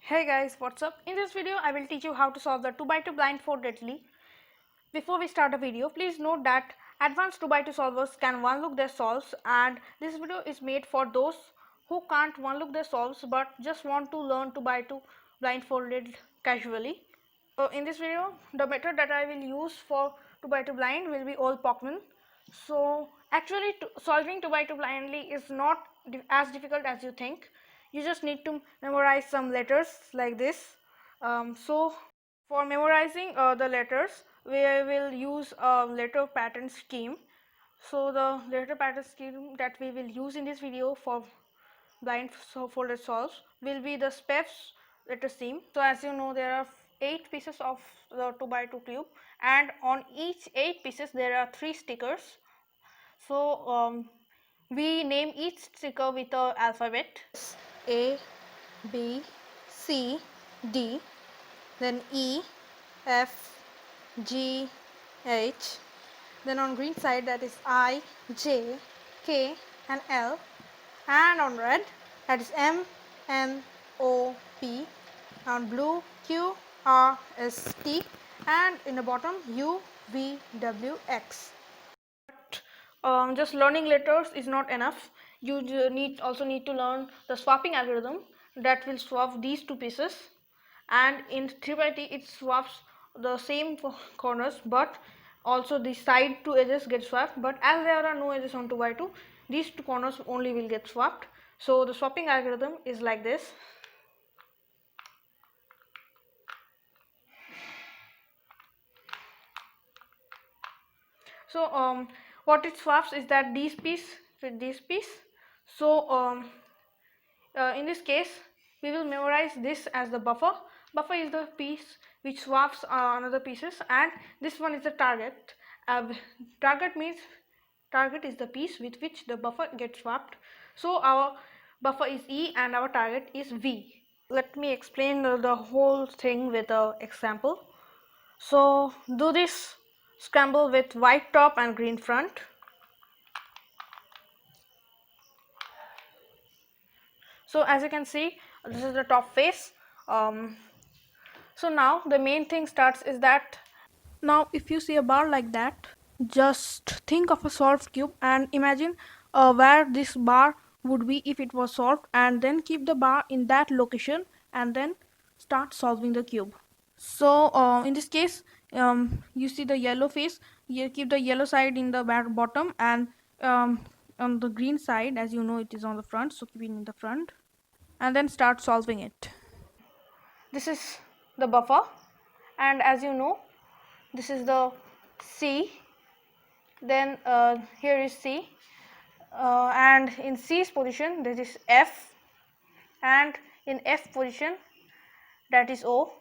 Hey guys, what's up? In this video, I will teach you how to solve the 2 by 2 blindfoldedly. Before we start the video, please note that advanced 2 by 2 solvers can one look their solves, and this video is made for those who can't one look their solves but just want to learn 2 by 2 blindfolded casually. So in this video, the method that I will use for 2 by 2 blind will be all Pockman. So actually solving 2 by 2 blindly is not as difficult as you think. You just need to memorize some letters like this. So for memorizing the letters, we will use a letter pattern scheme. So the letter pattern scheme that we will use in this video for blindfolded solves will be the SPEFS letter scheme. So as you know, there are 8 pieces of the 2 by 2 cube, and on each 8 pieces there are 3 stickers. So we name each sticker with a alphabet: A, B, C, D, then E, F, G, H, then on green side that is I, J, K and L, and on red that is M, N, O, P, on blue Q, R, S, T, and in the bottom U, V, W, X. Just learning letters is not enough. You also need to learn the swapping algorithm that will swap these 2 pieces, and in 3 by 3 it swaps the same corners, but also the side 2 edges get swapped. But as there are no edges on 2 by 2, these 2 corners only will get swapped. So the swapping algorithm is like this. So what it swaps is that these piece with this piece. So in this case we will memorize this as the buffer. Buffer is the piece which swaps another pieces, and this one is the target. Target means target is the piece with which the buffer gets swapped. So our buffer is E and our target is V. Let me explain the whole thing with an example. So do this scramble with white top and green front. So as you can see, this is the top face. So now the main thing starts is that, now if you see a bar like that, just think of a solved cube and imagine where this bar would be if it was solved, and then keep the bar in that location and then start solving the cube. So in this case, you see the yellow face, you keep the yellow side in the bottom, and on the green side, as you know, it is on the front, so keep it in the front and then start solving it. This is the buffer, and as you know, this is the C, then here is C, and in C's position this is F, and in F position that is O,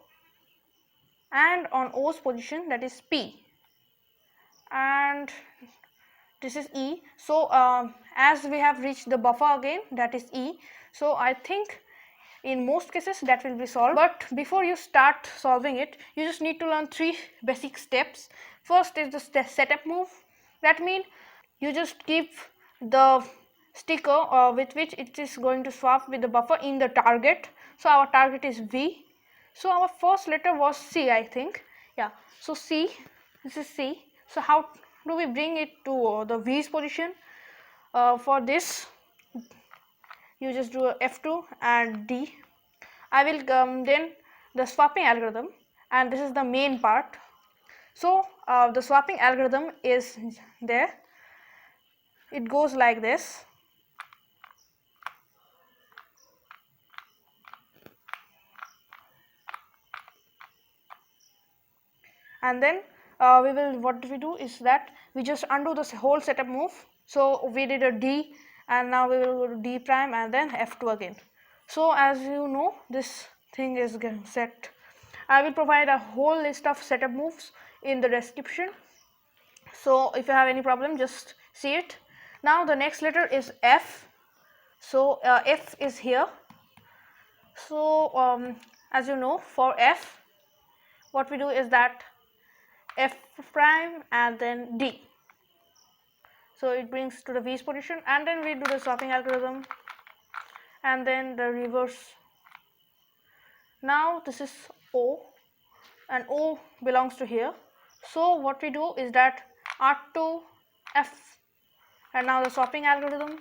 and on O's position that is P, and this is E. So as we have reached the buffer again, that is E, so I think in most cases that will be solved. But before you start solving it, you just need to learn 3 basic steps. First is the setup move. That means you just keep the sticker with which it is going to swap with the buffer in the target. So our target is V. So our first letter was C, I think. Yeah, so C, this is C. So how do we bring it to the V's position? For this, you just do F2 and D. I will then the swapping algorithm, and this is the main part. So the swapping algorithm is there. It goes like this. And then what we do is that we just undo this whole setup move. So we did a D, and now we will go to D prime and then F2 again. So as you know, this thing is getting set. I will provide a whole list of setup moves in the description, so if you have any problem, just see it. Now the next letter is F. So F is here. So as you know, for F, what we do is that F prime and then D. So it brings to the V's position, and then we do the swapping algorithm, and then the reverse Now this is O, and O belongs to here. So what we do is that R2 F, and now the swapping algorithm,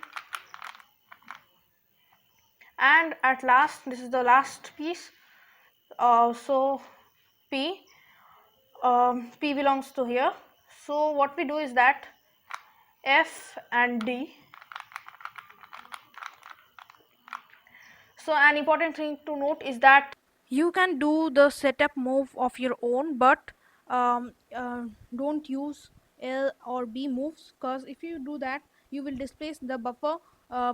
and at last this is the last piece. So P, P belongs to here. So what we do is that F and D. So an important thing to note is that you can do the setup move of your own, but don't use L or B moves, because if you do that you will displace the buffer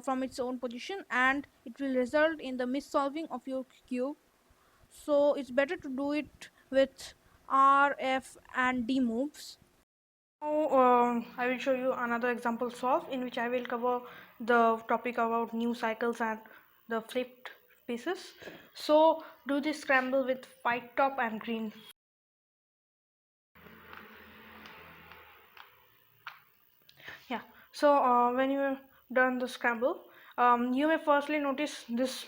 from its own position, and it will result in the mis-solving of your cube. So it's better to do it with R, F and D moves. Now I will show you another example solve in which I will cover the topic about new cycles and the flipped pieces. So do this scramble with white top and green. Yeah, so when you have done the scramble, you may firstly notice this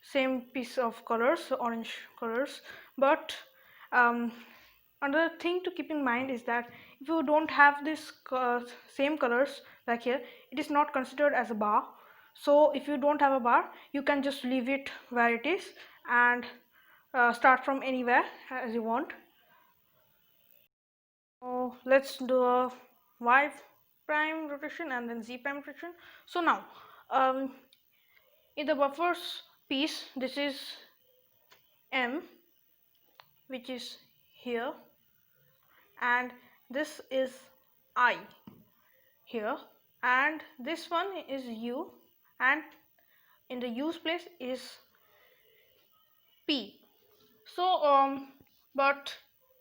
same piece of colors, orange colors, but um, another thing to keep in mind is that if you don't have this same colors like here, it is not considered as a bar. So if you don't have a bar, you can just leave it where it is and start from anywhere as you want. So let's do a y prime rotation and then z prime rotation. So now in the buffers piece, this is M, which is here, and this is I here, and this one is U, and in the U's place is P. So but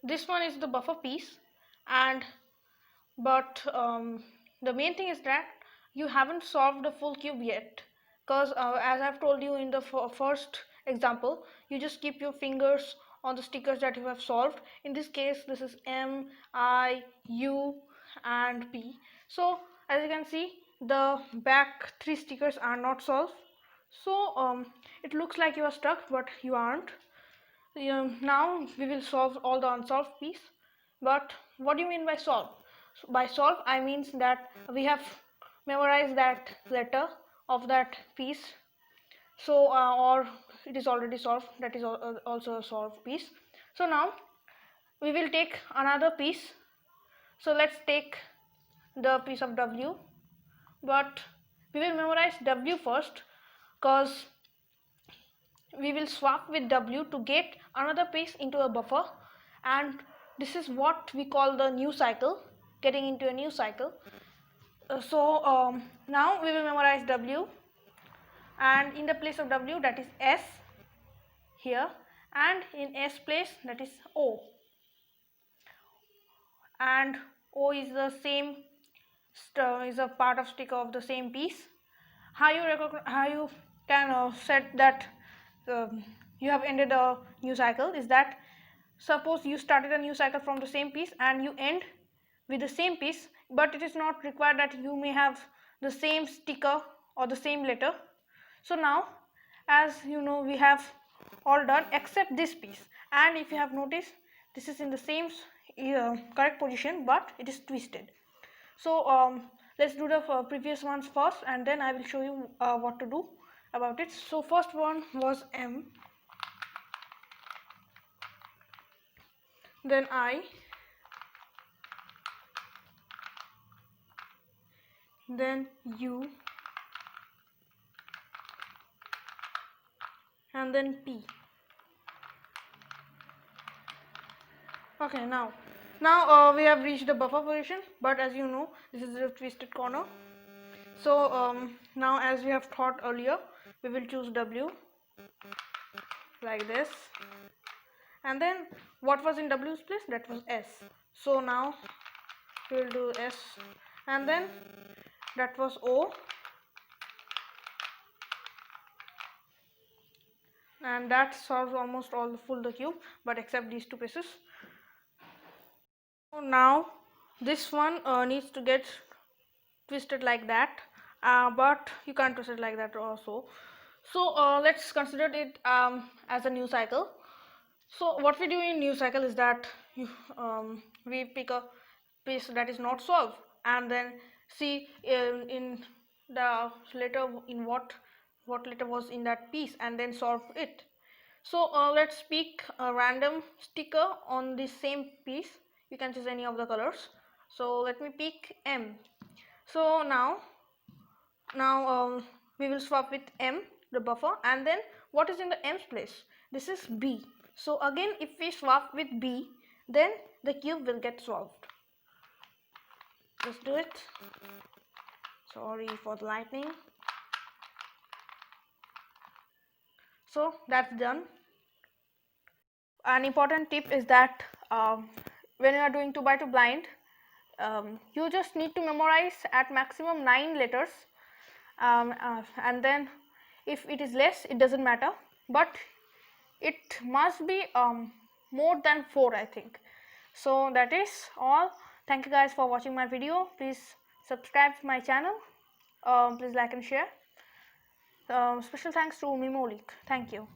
this one is the buffer piece, and but the main thing is that you haven't solved the full cube yet, because as I've told you in the first example, you just keep your fingers on the stickers that you have solved. In this case this is M, I, U and P. So as you can see, the back three stickers are not solved. So it looks like you are stuck, but you aren't. Now we will solve all the unsolved piece. But what do you mean by solve? By solve I means that we have memorized that letter of that piece, so or it is already solved, that is also a solved piece. So now we will take another piece. So let's take the piece of W, but we will memorize W first, because we will swap with W to get another piece into a buffer, and this is what we call the new cycle, getting into a new cycle. So now we will memorize W, and in the place of W, that is S here, and in S place, that is O, and O is the same is a part of sticker of the same piece. How you can set that you have ended a new cycle is that, suppose you started a new cycle from the same piece and you end with the same piece, but it is not required that you may have the same sticker or the same letter. So now, as you know, we have all done except this piece, and if you have noticed, this is in the same correct position, but it is twisted. So let's do the previous ones first, and then I will show you what to do about it. So first one was M, then I, then U, and then P. Okay, now we have reached the buffer position, but as you know, this is the twisted corner. So now, as we have thought earlier, we will choose W like this, and then what was in W's place? That was S. So now we will do S, and then that was O, and that solves almost all the full the cube, but except these two pieces. So now this one needs to get twisted like that, but you can't twist it like that also. So let's consider it as a new cycle. So what we do in new cycle is that we pick a piece that is not solved and then see in the letter in what letter was in that piece and then solve it. So let's pick a random sticker on the same piece. You can choose any of the colors. So let me pick M. So now we will swap with M, the buffer, and then what is in the M's place? This is B. So again, if we swap with B, then the cube will get solved. Let's do it. Sorry for the lightning. So that's done. An important tip is that when you are doing 2 by 2 blind, you just need to memorize at maximum 9 letters, and then if it is less, it doesn't matter, but it must be more than 4, I think. So that is all. Thank you guys for watching my video. Please subscribe to my channel. Please like and share. Special thanks to Mimolik. Thank you.